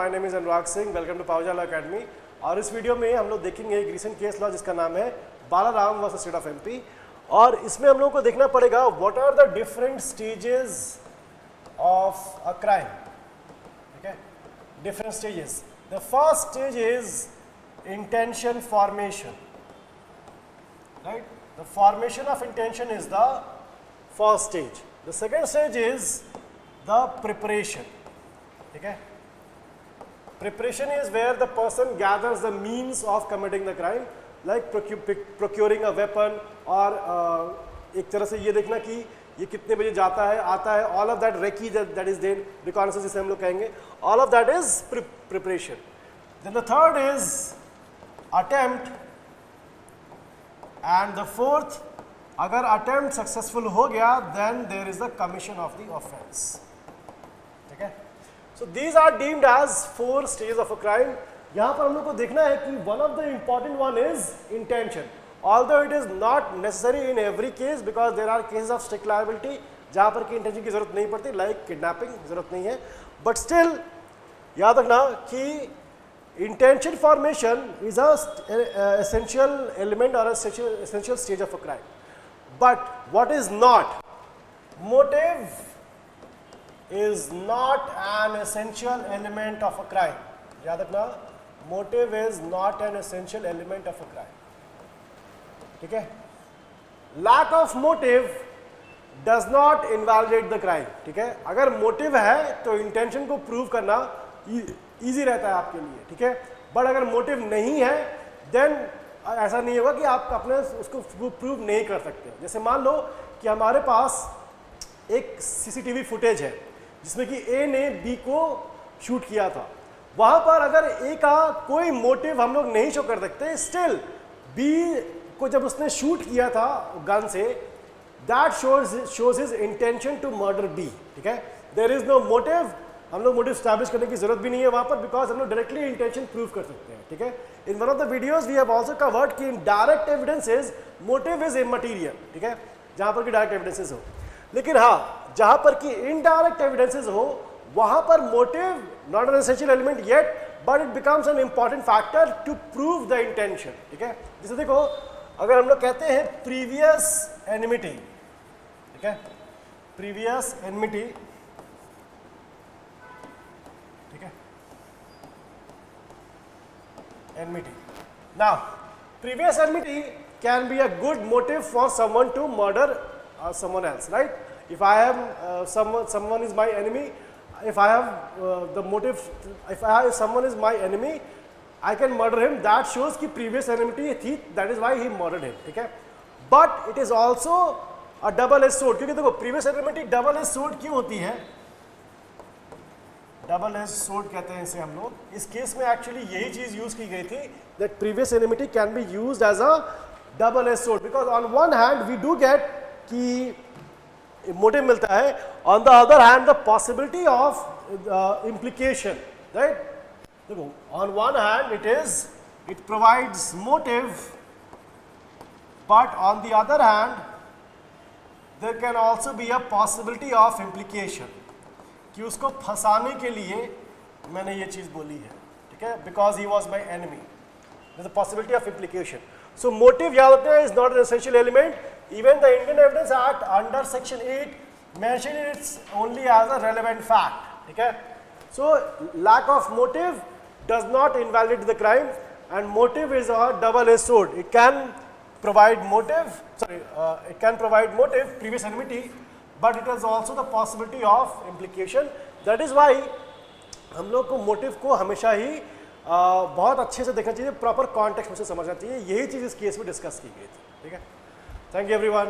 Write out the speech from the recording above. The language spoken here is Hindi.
My name is Anurag Singh, welcome to पावरजा लॉ अकेडमी। और इस वीडियो में हम लोग देखेंगे एक रिसेंट केस लॉ जिसका नाम है Balaram versus state of MP. और इसमें हम लोगों को देखना पड़ेगा what are the different stages of a crime. ठीक है, different stages. The first stage is intention formation, right? The formation of intention is the first stage. The second stage is the preparation. ठीक है, preparation is where the person gathers the means of committing the crime, like procuring a weapon और एक तरह से ये देखना कि ये कितने बजे जाता है आता है, all of that recce that is there, reconnaissance जिसे हम लोग कहेंगे, all of that is preparation. Then the third is attempt, and the fourth, अगर attempt successful हो गया then there is the commission of the offense. ठीक है, so these are deemed as four stages of a crime. यहाँ पर हम लोग को देखना है कि one of the important one is intention. Although it is not necessary in every case because there are cases of strict liability जहाँ पर कि intention की जरूरत नहीं पड़ती, like kidnapping जरूरत नहीं है, but still याद रखना कि intention formation is a essential element or essential stage of a crime. But what is not? Motive is not an essential element of a crime. याद रखना, motive is not an essential element of a crime. ठीक है, lack of motive does not invalidate the crime. ठीक है, अगर motive है तो intention को prove करना easy रहता है आपके लिए. ठीक है, but अगर motive नहीं है then ऐसा नहीं होगा कि आप अपने उसको prove नहीं कर सकते. जैसे मान लो कि हमारे पास एक CCTV फुटेज है जिसमें कि ए ने बी को शूट किया था. वहां पर अगर ए का कोई मोटिव हम लोग नहीं शो कर सकते, स्टिल बी को जब उसने शूट किया था गन से, that shows his intention to murder B. ठीक है, देयर इज नो मोटिव, हम लोग मोटिव स्टैब्लिश करने की जरूरत भी नहीं है वहां पर, बिकॉज हम लोग डायरेक्टली इंटेंशन प्रूव कर सकते हैं. ठीक है, in one of the videos we have also covered कि in direct evidences motive is immaterial. ठीक है, जहां पर कि डायरेक्ट एविडेंसेस हो. लेकिन हाँ, जहां पर कि इनडायरेक्ट एविडेंसेस हो वहां पर motive not an essential element yet, but it becomes an important factor to prove the intention. ठीक है, जैसे देखो अगर हम लोग कहते हैं प्रीवियस एनिमिटी. ठीक है, प्रीवियस एनिमिटी. ठीक है, enmity. Now previous enmity can be a good motive for someone to murder someone else, right? If I am someone is my enemy, if I have the motive, if someone is my enemy, I can murder him. That shows कि previous enmity थी, that is why he murdered him. ठीक है, but it is also a double-edged sword. क्योंकि देखो previous enmity double-edged sword क्यों होती है? double-edged sword कहते हैं इसे हम लोग. इस केस में एक्चुअली यही चीज यूज की गई थी, that previous enmity can be used as a double-edged sword because on one hand we do get कि मोटिव मिलता है, on the other hand the possibility of implication, right? देखो on one hand it provides motive, but on the other hand there can also be a possibility of implication, कि उसको फंसाने के लिए मैंने ये चीज बोली है. ठीक है, because he was my enemy, there's a possibility of implication. So motive याद रखना is not an essential element. Even the Indian Evidence Act under section 8 mention it only as a relevant fact. ठीक है, so lack of motive does not invalidate the crime, and motive is a double-edged sword. It can provide motive, it can provide motive, previous enmity, but it has also the possibility of implication. That is why हम लोग को मोटिव को हमेशा ही बहुत अच्छे से देखना चाहिए, प्रॉपर कॉन्टेक्स्ट में से समझना चाहिए. यही चीज़ इस केस में डिस्कस की गई थी. ठीक है, थैंक यू एवरीवन.